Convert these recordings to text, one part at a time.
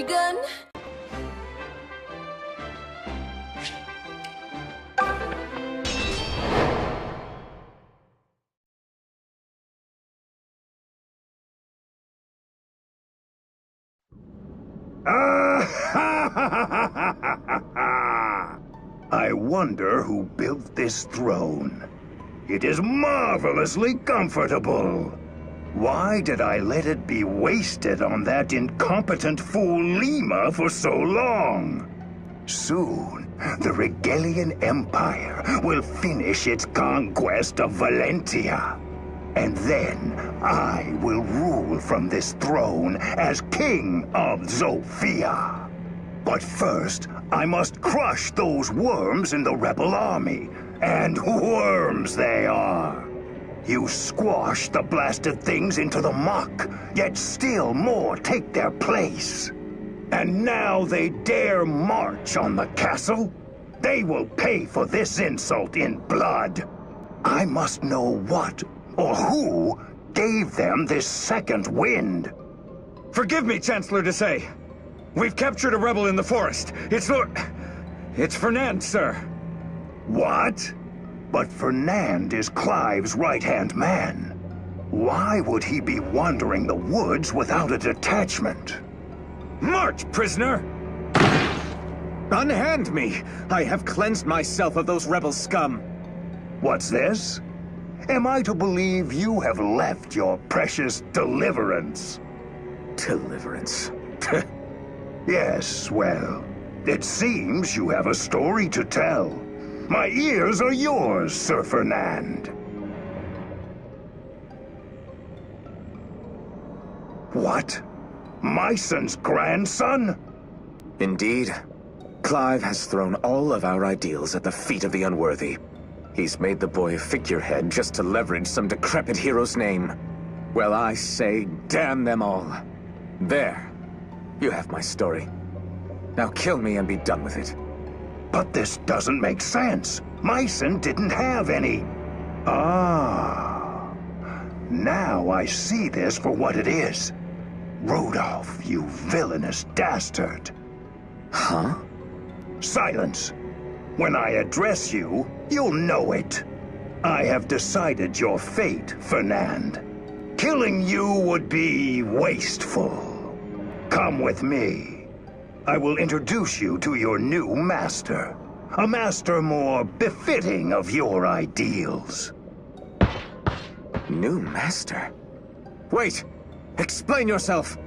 begun. I wonder who built this throne. It is marvelously comfortable. Why did I let it be wasted on that incompetent fool Lima for so long? Soon, the Regalian Empire will finish its conquest of Valentia. And then, I will rule from this throne as King of Zofia. But first, I must crush those worms in the rebel army. And worms they are! You squash the blasted things into the muck, yet still more take their place. And now they dare march on the castle? They will pay for this insult in blood. I must know what or who gave them this second wind. Forgive me, Chancellor to say. We've captured a rebel in the forest. It's Fernand, sir. What? But Fernand is Clive's right-hand man. Why would he be wandering the woods without a detachment? March, prisoner! Unhand me! I have cleansed myself of those rebel scum. What's this? Am I to believe you have left your precious Deliverance? Deliverance? Yes, well, it seems you have a story to tell. My ears are yours, Sir Fernand. What? Myson's grandson? Indeed. Clive has thrown all of our ideals at the feet of the unworthy. He's made the boy a figurehead just to leverage some decrepit hero's name. Well, I say, damn them all. There. You have my story. Now kill me and be done with it. But this doesn't make sense. Myson didn't have any. Ah. Now I see this for what it is. Rodolph, you villainous dastard. Huh? Silence. When I address you, you'll know it. I have decided your fate, Fernand. Killing you would be wasteful. Come with me. I will introduce you to your new master. A master more befitting of your ideals. New master? Wait! Explain yourself!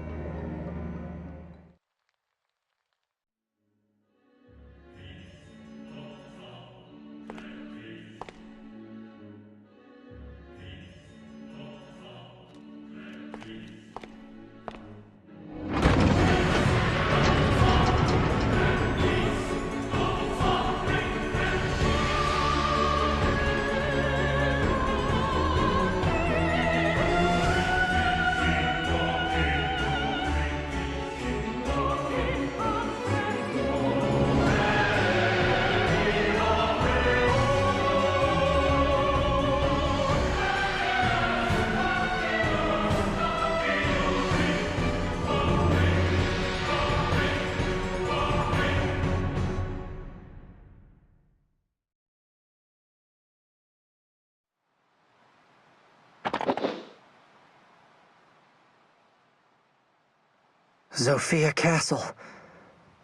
Zofia Castle.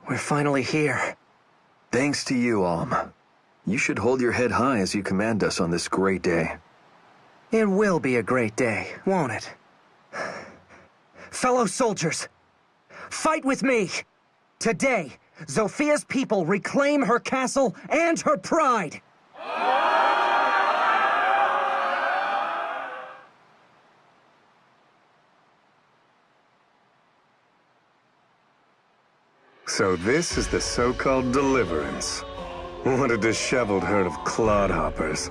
We're finally here. Thanks to you, Alm. You should hold your head high as you command us on this great day. It will be a great day, won't it? Fellow soldiers, fight with me! Today, Zofia's people reclaim her castle and her pride! So this is the so-called Deliverance. What a disheveled herd of clodhoppers.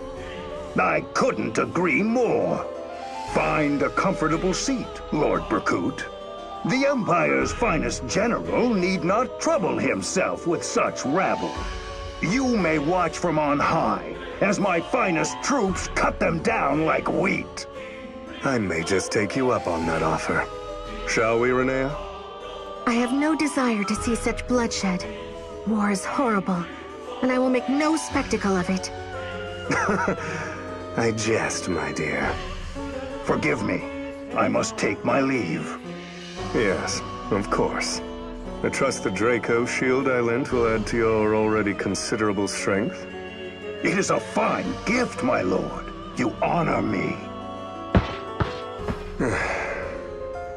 I couldn't agree more. Find a comfortable seat, Lord Berkut. The Empire's finest general need not trouble himself with such rabble. You may watch from on high, as my finest troops cut them down like wheat. I may just take you up on that offer. Shall we, Renea? I have no desire to see such bloodshed. War is horrible, and I will make no spectacle of it. I jest, my dear. Forgive me. I must take my leave. Yes, of course. I trust the Draco shield I lent will add to your already considerable strength. It is a fine gift, my lord. You honor me.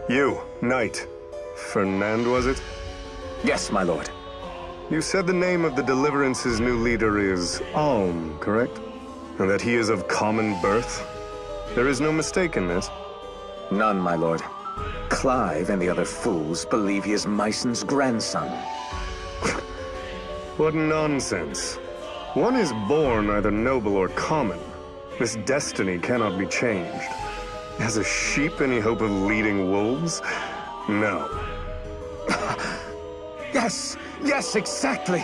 You, knight. Fernand, was it? Yes, my lord. You said the name of the Deliverance's new leader is Alm, correct? And that he is of common birth? There is no mistake in this. None, my lord. Clive and the other fools believe he is Myson's grandson. What nonsense. One is born either noble or common. This destiny cannot be changed. Has a sheep any hope of leading wolves? No. Yes, yes, exactly.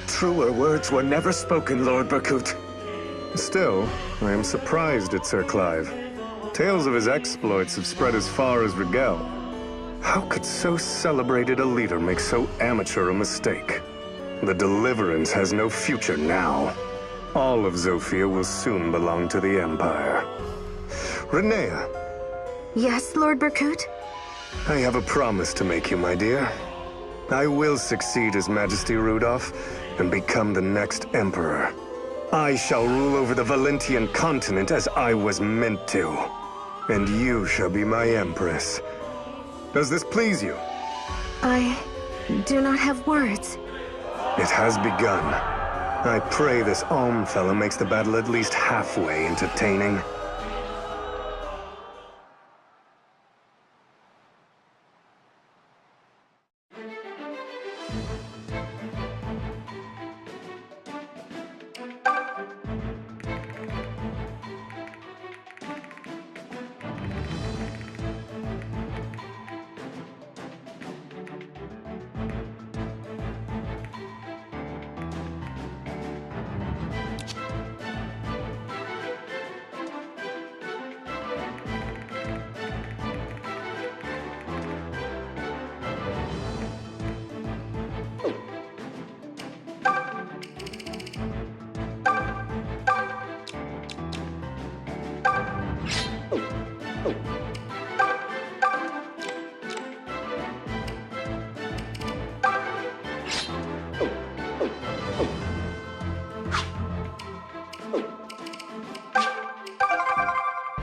Truer words were never spoken, Lord Berkut. Still, I am surprised at Sir Clive. Tales of his exploits have spread as far as Rigel. How could so celebrated a leader make so amateur a mistake? The Deliverance has no future now. All of Zofia will soon belong to the Empire. Renea, Yes, Lord Berkut? I have a promise to make you, my dear. I will succeed His Majesty Rudolph and become the next Emperor. I shall rule over the Valentian continent as I was meant to. And you shall be my Empress. Does this please you? I do not have words. It has begun. I pray this Alm fellow makes the battle at least halfway entertaining.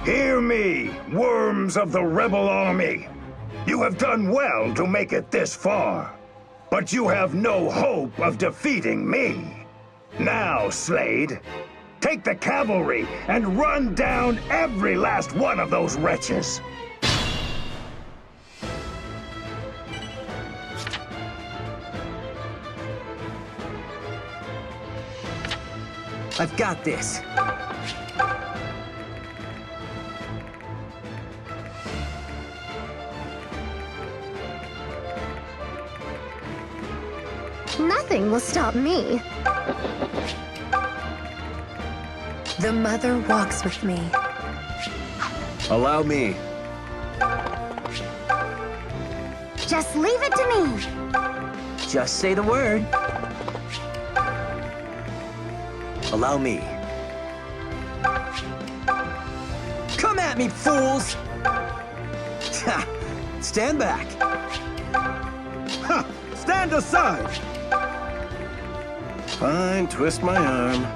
Hear me, worms of the rebel army. You have done well to make it this far, but you have no hope of defeating me. Now, Slade, take the cavalry and run down every last one of those wretches. I've got this. Nothing will stop me. The mother walks with me. Allow me. Just leave it to me. Just say the word. Allow me. Come at me, fools! Ha! Stand back. Ha! Stand aside! Fine, twist my arm.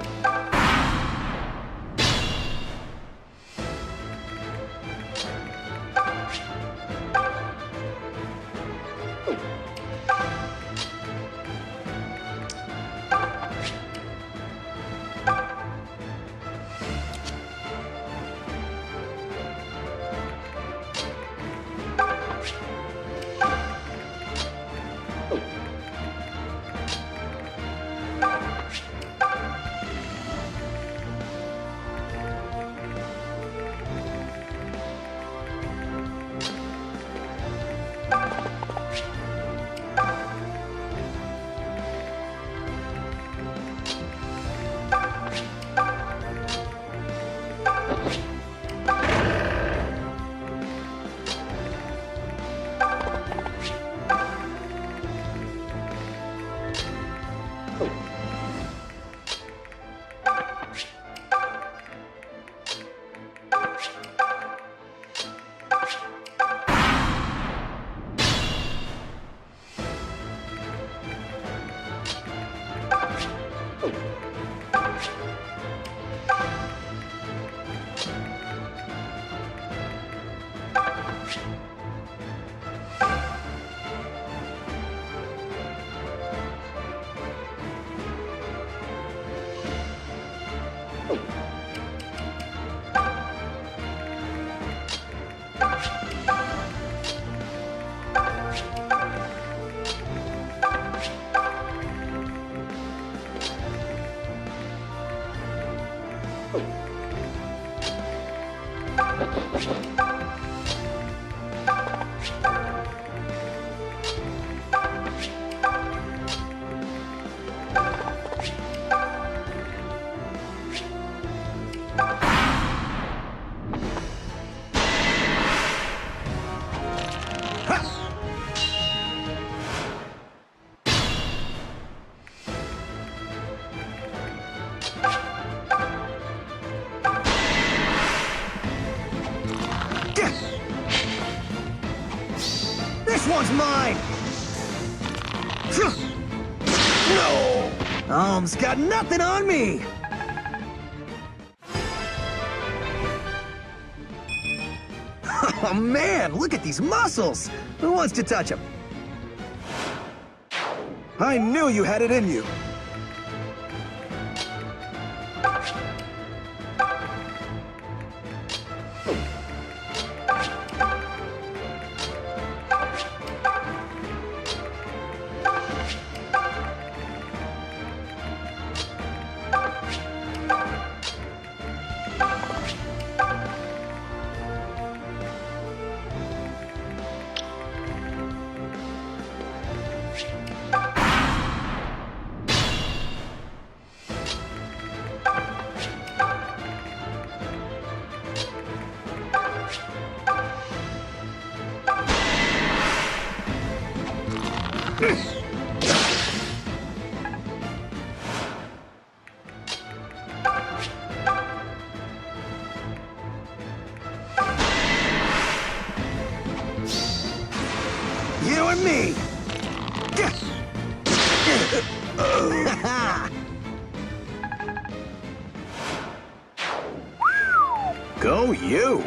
one's mine! No! Alm's got nothing on me! Oh man, look at these muscles! Who wants to touch them? I knew you had it in you! You and me! Go you!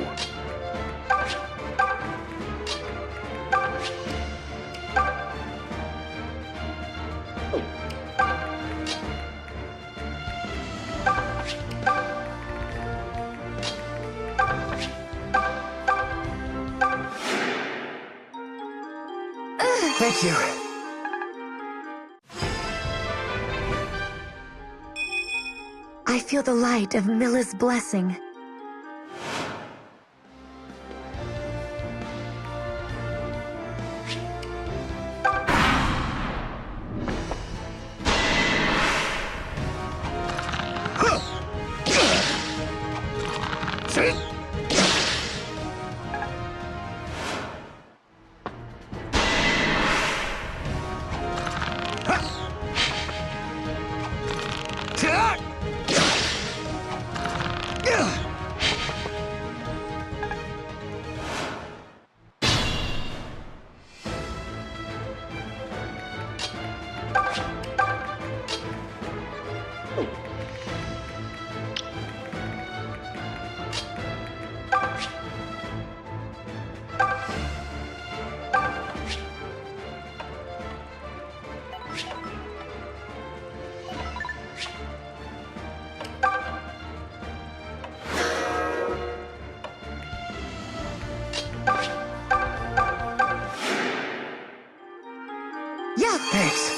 Thank you. I feel the light of Milla's blessing. Yeah, thanks.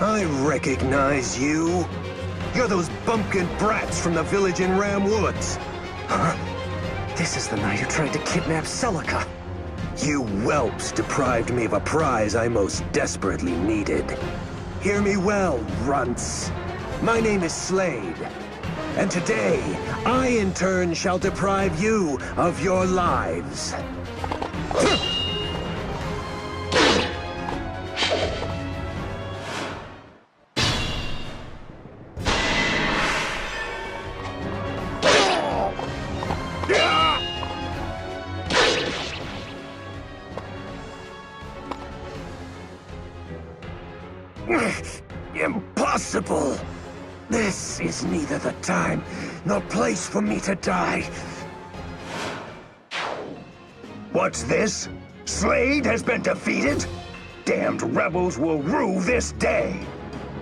I recognize you. You're those bumpkin brats from the village in Ram Woods. Huh? This is the night who tried to kidnap Celica. You whelps deprived me of a prize I most desperately needed. Hear me well, runts. My name is Slade. And today, I in turn shall deprive you of your lives. Impossible! This is neither the time nor place for me to die. What's this? Slade has been defeated? Damned rebels will rue this day.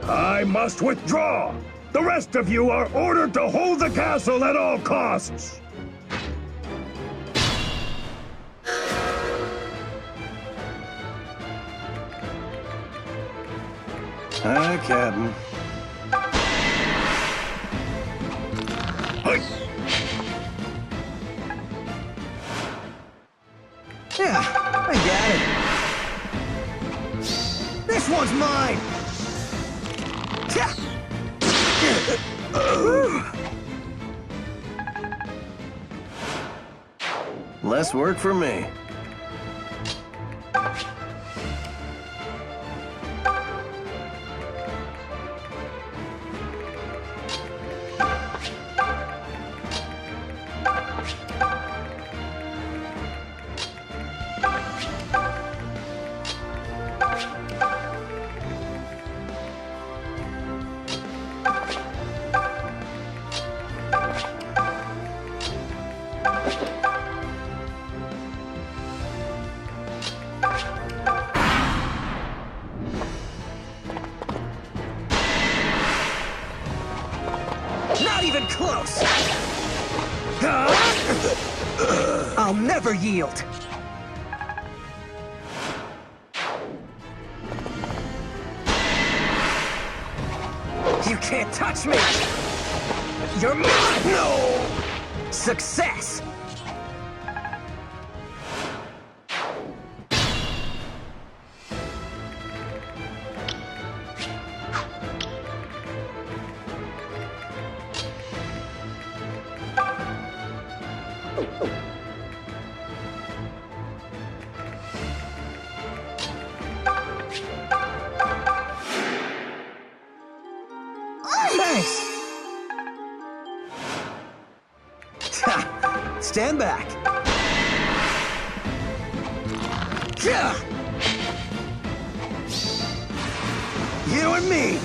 I must withdraw. The rest of you are ordered to hold the castle at all costs. Hi, Captain. Yeah, I got it. This one's mine! Less work for me. Not even close! I'll never yield! You can't touch me! You're mine! No! Success! Thanks! Stand back! You and me!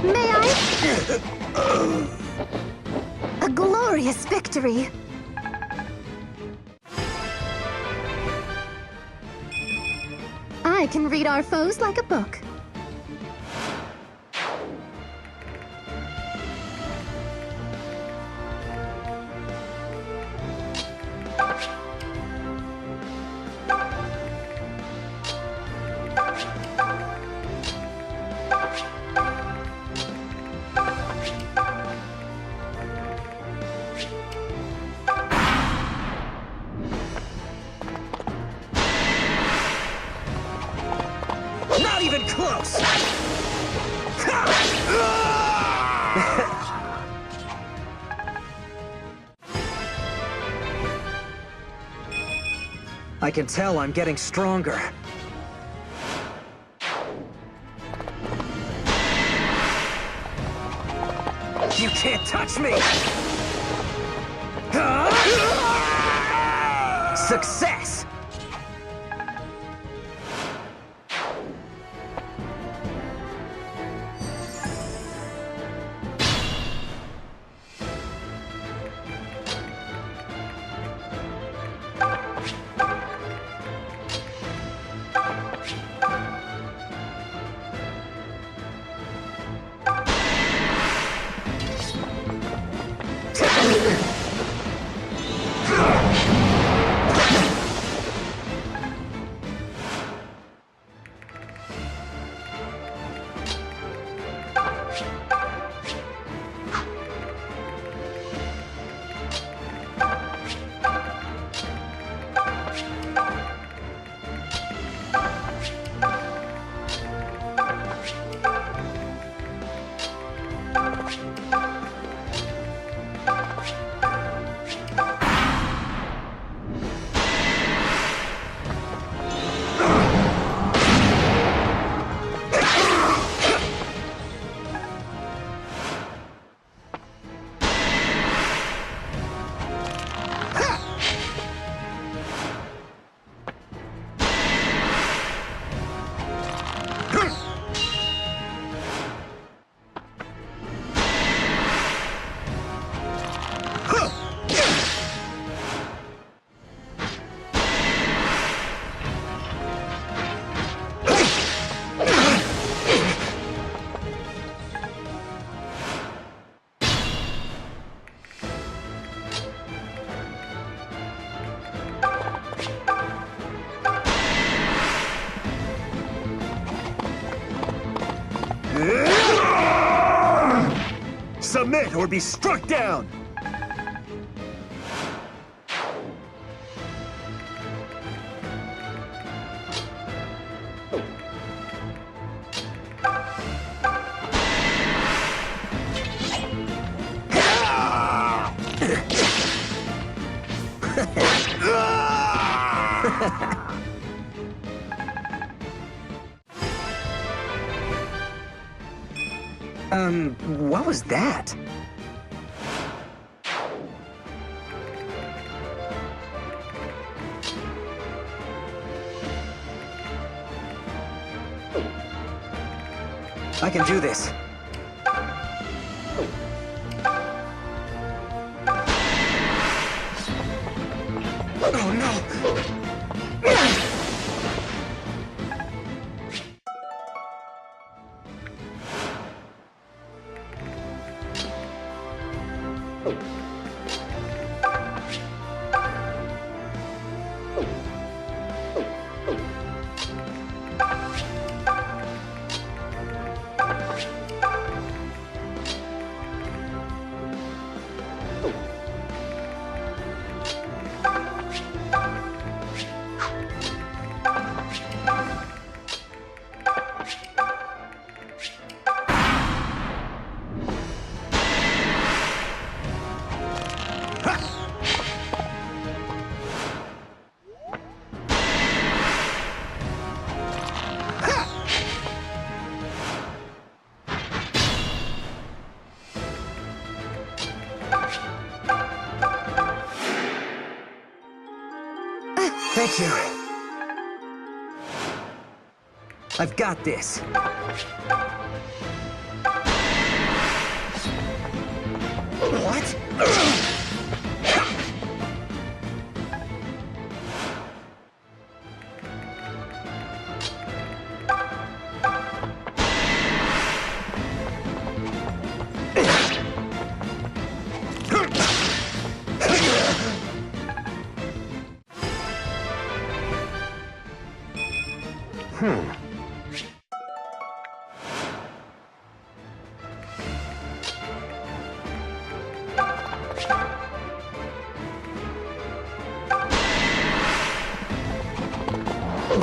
May I? A glorious victory. I can read our foes like a book. Not even close! I can tell I'm getting stronger. You can't touch me! Success! Submit or be struck down! What was that? I can do this. Oh no! Thank you. I've got this. What?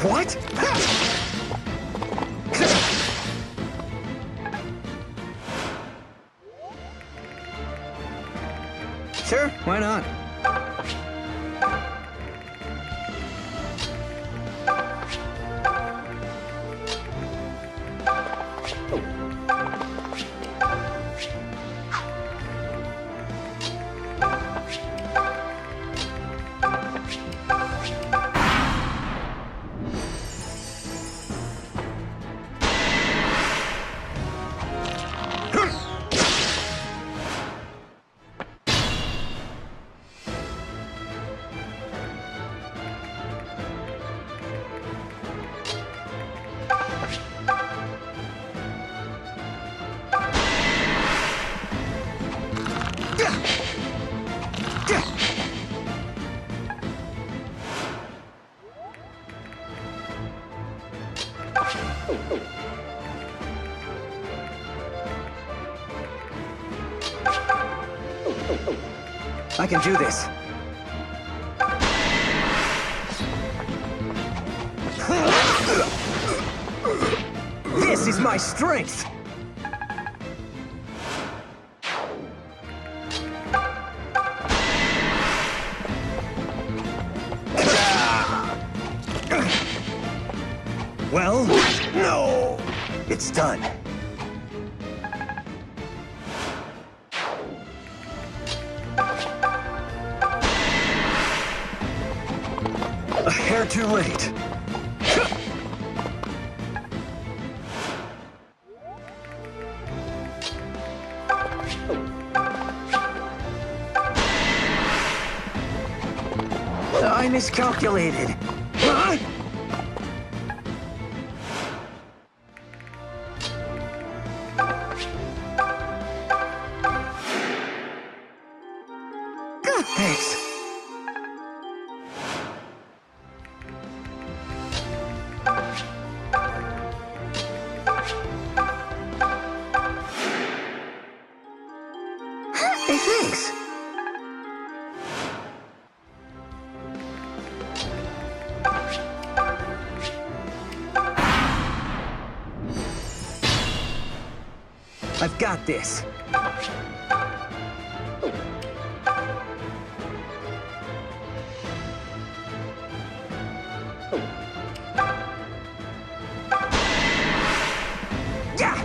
What? Sure, why not? I can do this. This is my strength! Well, no! It's done. A hair too late. I miscalculated. Huh? Thanks. I've got this. Yeah!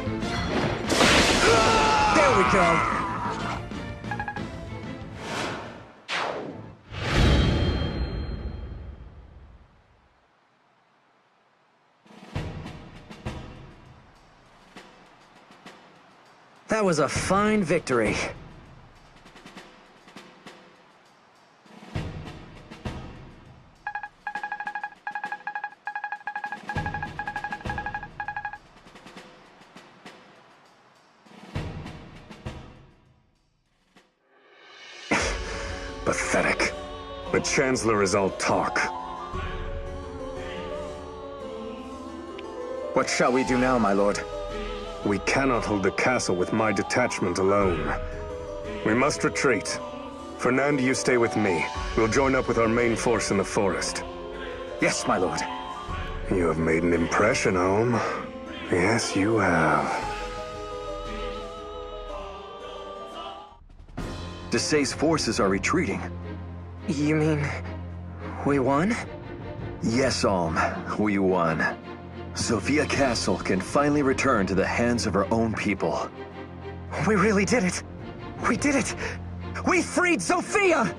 There we go. That was a fine victory. Pathetic. The Chancellor is all talk. What shall we do now, my lord? We cannot hold the castle with my detachment alone. We must retreat. Fernand, you stay with me. We'll join up with our main force in the forest. Yes, my lord. You have made an impression, Olm. Yes, you have. Desai's forces are retreating. You mean... we won? Yes, Alm, we won. Sophia Castle can finally return to the hands of her own people. We really did it! We did it! We freed Sophia!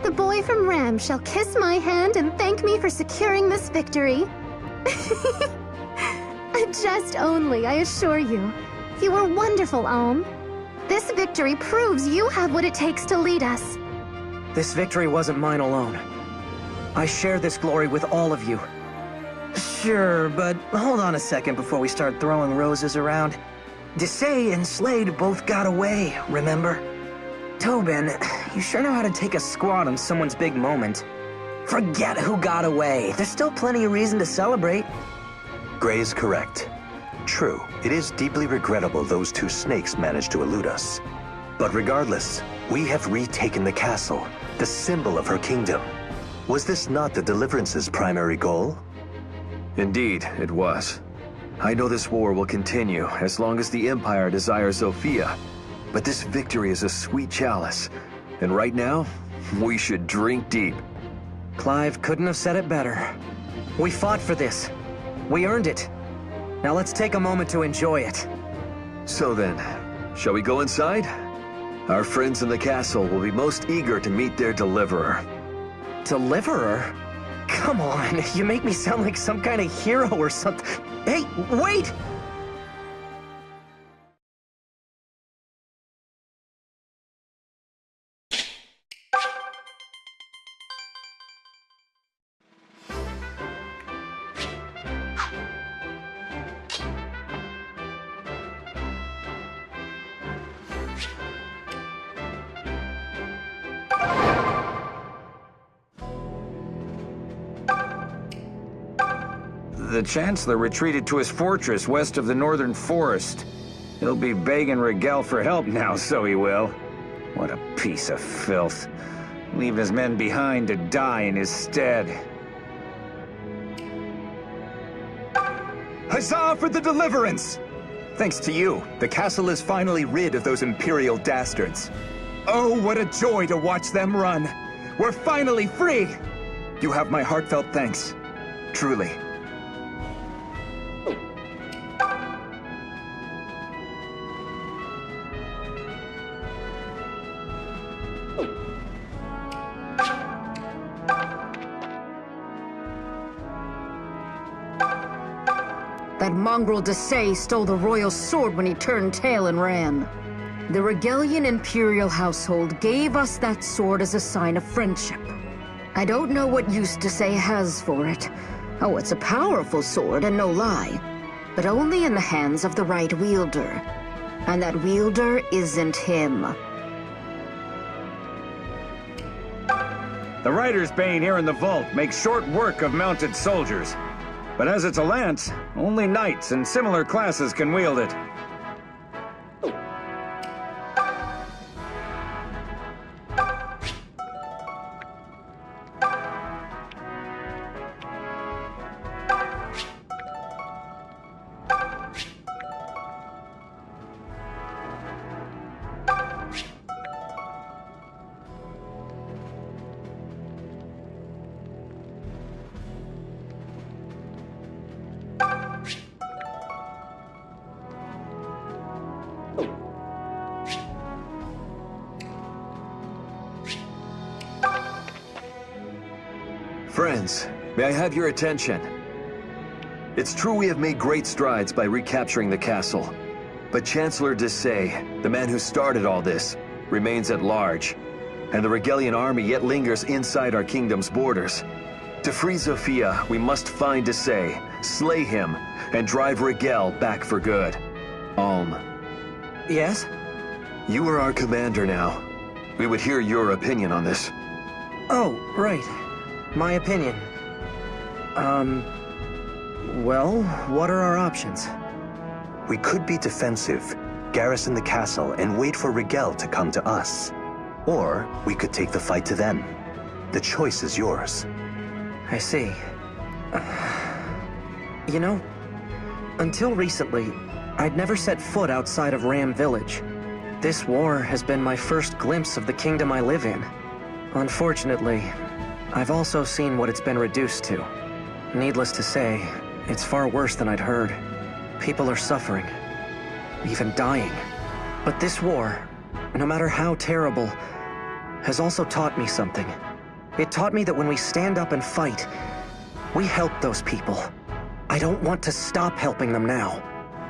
The boy from Ram shall kiss my hand and thank me for securing this victory. A jest only, I assure you. You were wonderful, Alm. This victory proves you have what it takes to lead us. This victory wasn't mine alone. I share this glory with all of you. Sure, but hold on a second before we start throwing roses around. Desai and Slade both got away, remember? Tobin, you sure know how to take a squat on someone's big moment. Forget who got away. There's still plenty of reason to celebrate. Gray is correct. True, it is deeply regrettable those two snakes managed to elude us. But regardless, we have retaken the castle, the symbol of her kingdom. Was this not the Deliverance's primary goal? Indeed, it was. I know this war will continue as long as the Empire desires Sophia. But this victory is a sweet chalice. And right now, we should drink deep. Clive couldn't have said it better. We fought for this. We earned it. Now let's take a moment to enjoy it. So then, shall we go inside? Our friends in the castle will be most eager to meet their deliverer. Deliverer? Come on, you make me sound like some kind of hero or something. Hey, wait! The Chancellor retreated to his fortress west of the northern forest. He'll be begging Rigel for help now, so he will. What a piece of filth. Leave his men behind to die in his stead. Huzzah for the Deliverance! Thanks to you, the castle is finally rid of those Imperial dastards. Oh, what a joy to watch them run! We're finally free! You have my heartfelt thanks. Truly. That mongrel Desai stole the royal sword when he turned tail and ran. The Regalian Imperial household gave us that sword as a sign of friendship. I don't know what use Desai has for it. Oh, it's a powerful sword and no lie. But only in the hands of the right wielder. And that wielder isn't him. The Rider's Bane here in the vault makes short work of mounted soldiers. But as it's a lance, only knights and similar classes can wield it. Friends, may I have your attention? It's true we have made great strides by recapturing the castle. But Chancellor Desay, the man who started all this, remains at large. And the Regalian army yet lingers inside our kingdom's borders. To free Zofia, we must find Desay, slay him, and drive Rigel back for good. Alm. Yes? You are our commander now. We would hear your opinion on this. Oh, right. My opinion. Well, what are our options? We could be defensive, garrison the castle, and wait for Rigel to come to us. Or we could take the fight to them. The choice is yours. I see. You know, until recently, I'd never set foot outside of Ram Village. This war has been my first glimpse of the kingdom I live in. Unfortunately, I've also seen what it's been reduced to. Needless to say, it's far worse than I'd heard. People are suffering, even dying. But this war, no matter how terrible, has also taught me something. It taught me that when we stand up and fight, we help those people. I don't want to stop helping them now.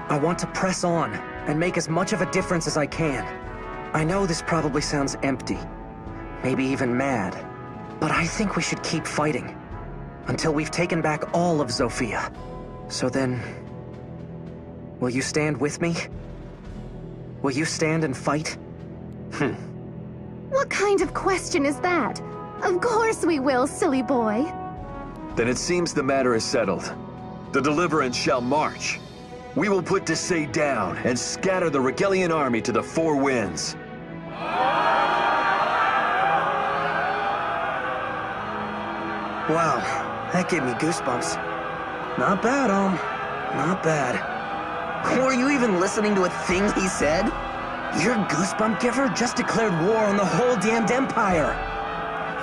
I want to press on and make as much of a difference as I can. I know this probably sounds empty, maybe even mad, but I think we should keep fighting until we've taken back all of Zofia. So then, will you stand with me? Will you stand and fight? What kind of question is that? Of course we will, silly boy. Then it seems the matter is settled. The Deliverance shall march. We will put Desay down and scatter the Regalian army to the four winds. Wow, that gave me goosebumps. Not bad, not bad. Were you even listening to a thing he said? Your goosebump giver just declared war on the whole damned empire.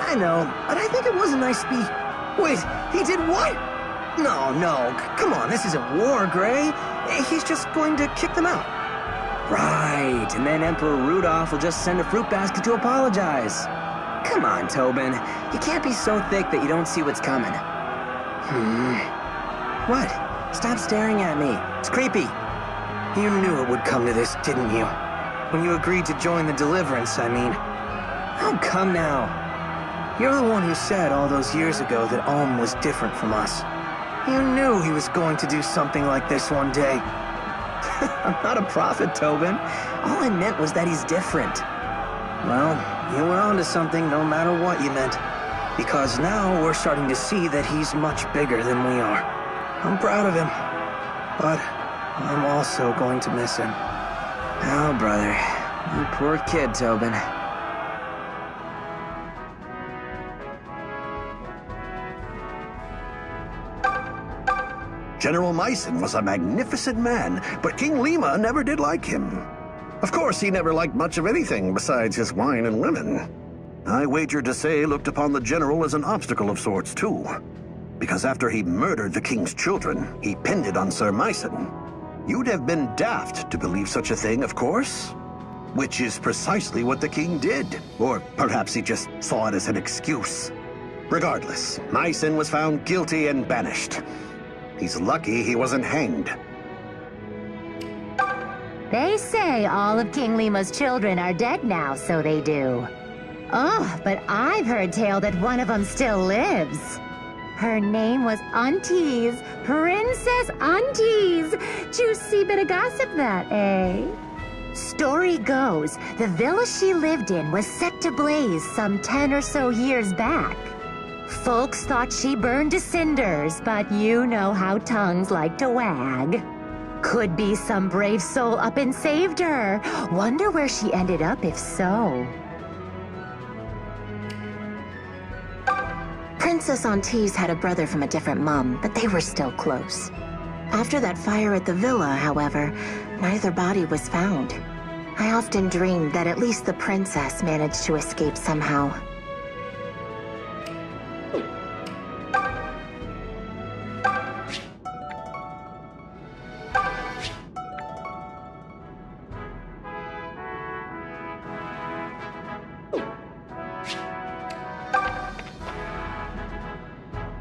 I know, but I think it was a nice speech. Wait, he did what? No, come on, this isn't war, Gray. He's just going to kick them out. Right, and then Emperor Rudolph will just send a fruit basket to apologize. Come on, Tobin. You can't be so thick that you don't see what's coming. What? Stop staring at me. It's creepy. You knew it would come to this, didn't you? When you agreed to join the Deliverance, I mean. Oh, come now. You're the one who said all those years ago that Alm was different from us. You knew he was going to do something like this one day. I'm not a prophet, Tobin. All I meant was that he's different. Well, you were onto something no matter what you meant. Because now we're starting to see that he's much bigger than we are. I'm proud of him. But I'm also going to miss him. Oh, brother. You poor kid, Tobin. General Myson was a magnificent man, but King Lima never did like him. Of course, he never liked much of anything besides his wine and women. I wager Desay looked upon the general as an obstacle of sorts, too. Because after he murdered the king's children, he pinned it on Sir Myson. You'd have been daft to believe such a thing, of course. Which is precisely what the king did. Or perhaps he just saw it as an excuse. Regardless, Myson was found guilty and banished. He's lucky he wasn't hanged. They say all of King Lima's children are dead now, so they do. Oh, but I've heard tale that one of them still lives. Her name was Aunties, Princess Aunties. Juicy bit of gossip that, eh? Story goes, the villa she lived in was set to blaze some 10 or so years back. Folks thought she burned to cinders, but you know how tongues like to wag. Could be some brave soul up and saved her. Wonder where she ended up if so. Princess Aunties had a brother from a different mom, but they were still close. After that fire at the villa, however, neither body was found. I often dreamed that at least the princess managed to escape somehow.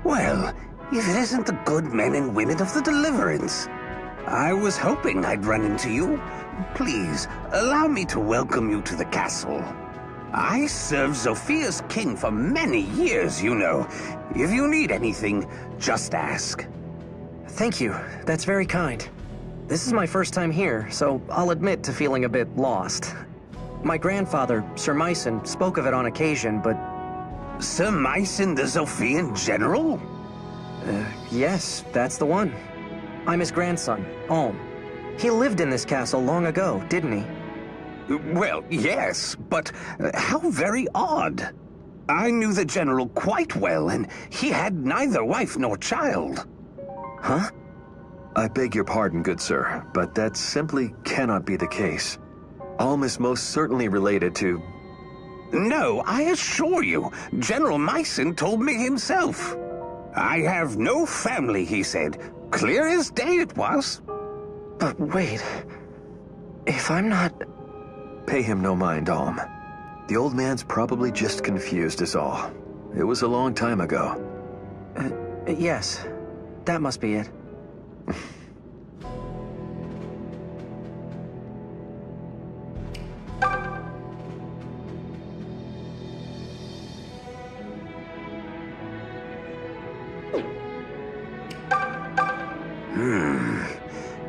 Well, if it isn't the good men and women of the Deliverance. I was hoping I'd run into you. Please, allow me to welcome you to the castle. I served Zophia's king for many years, you know. If you need anything, just ask. Thank you. That's very kind. This is my first time here, so I'll admit to feeling a bit lost. My grandfather, Sir Myson, spoke of it on occasion, but... Sir Myson the Zophian general? Yes, that's the one. I'm his grandson, Alm. He lived in this castle long ago, didn't he? Well, yes, but how very odd. I knew the general quite well, and he had neither wife nor child. Huh? I beg your pardon, good sir, but that simply cannot be the case. Alm is most certainly related to... No, I assure you, General Myson told me himself. I have no family, he said. Clear as day it was. But wait... If I'm not... Pay him no mind, Alm. The old man's probably just confused is all. It was a long time ago. Yes. That must be it.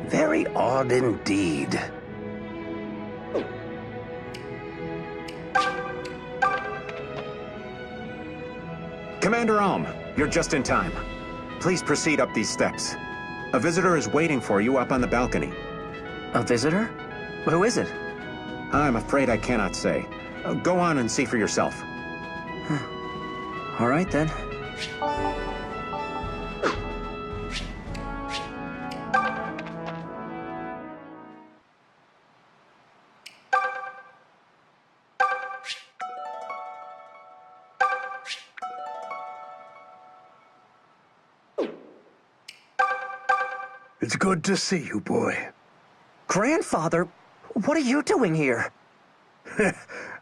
Very odd indeed. Commander Alm, you're just in time. Please proceed up these steps. A visitor is waiting for you up on the balcony. A visitor? Who is it? I'm afraid I cannot say. Go on and see for yourself. All right, then. It's good to see you, boy. Grandfather, what are you doing here?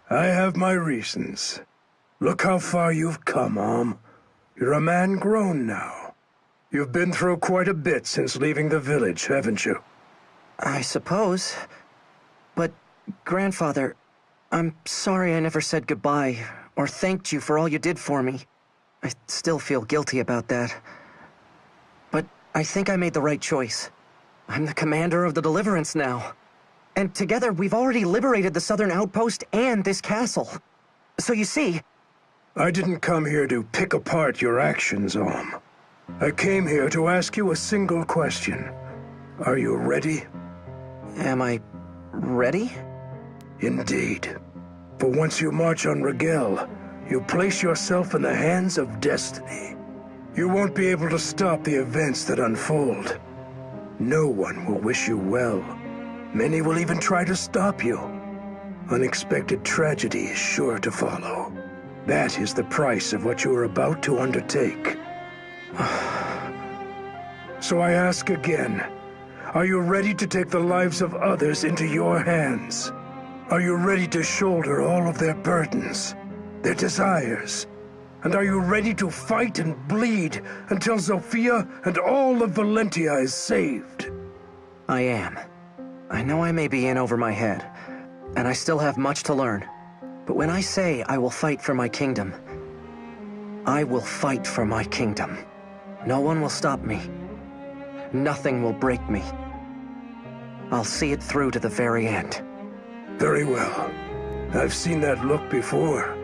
I have my reasons. Look how far you've come, Alm. You're a man grown now. You've been through quite a bit since leaving the village, haven't you? I suppose. But, Grandfather, I'm sorry I never said goodbye or thanked you for all you did for me. I still feel guilty about that. But I think I made the right choice. I'm the commander of the Deliverance now. And together we've already liberated the southern outpost and this castle. So you see... I didn't come here to pick apart your actions, Alm. I came here to ask you a single question. Are you ready? Am I ready? Indeed. For once you march on Rigel, you place yourself in the hands of destiny. You won't be able to stop the events that unfold. No one will wish you well. Many will even try to stop you. Unexpected tragedy is sure to follow. That is the price of what you are about to undertake. So I ask again, are you ready to take the lives of others into your hands? Are you ready to shoulder all of their burdens, their desires? And are you ready to fight and bleed until Zofia and all of Valentia is saved? I am. I know I may be in over my head, and I still have much to learn. But when I say I will fight for my kingdom, I will fight for my kingdom. No one will stop me. Nothing will break me. I'll see it through to the very end. Very well. I've seen that look before.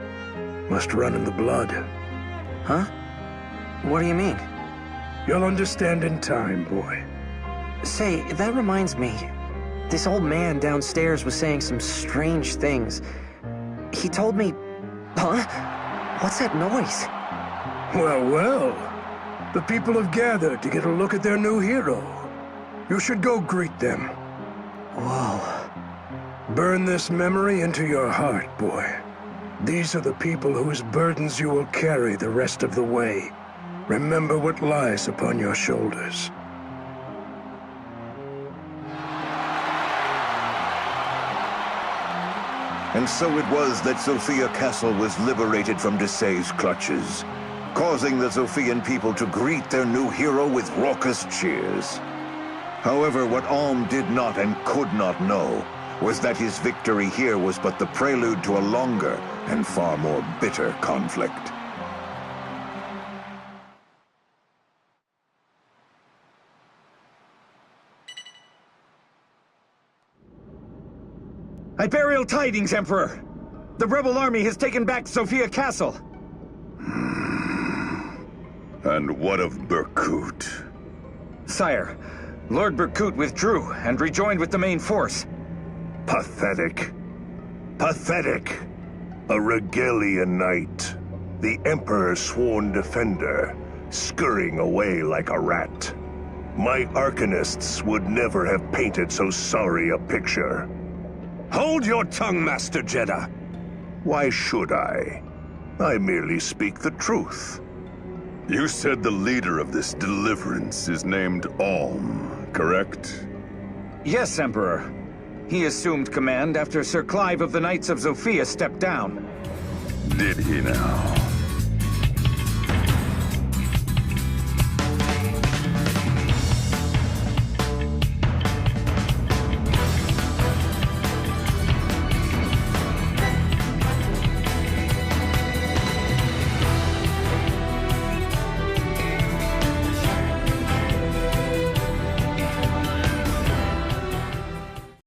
Must run in the blood. Huh? What do you mean? You'll understand in time, boy. Say, that reminds me. This old man downstairs was saying some strange things. He told me... Huh? What's that noise? Well, well. The people have gathered to get a look at their new hero. You should go greet them. Whoa. Burn this memory into your heart, boy. These are the people whose burdens you will carry the rest of the way. Remember what lies upon your shoulders. And so it was that Sophia Castle was liberated from Desai's clutches. causing the Zophian people to greet their new hero with raucous cheers. However, what Alm did not and could not know was that his victory here was but the prelude to a longer and far more bitter conflict. I bear ill tidings, Emperor! The rebel army has taken back Sophia Castle! And what of Berkut? Sire, Lord Berkut withdrew and rejoined with the main force. Pathetic. Pathetic. A Regalian knight, the Emperor's sworn defender, scurrying away like a rat. My arcanists would never have painted so sorry a picture. Hold your tongue, Master Jeddah. Why should I? I merely speak the truth. You said the leader of this deliverance is named Alm, correct? Yes, Emperor. He assumed command after Sir Clive of the Knights of Zofia stepped down. Did he now?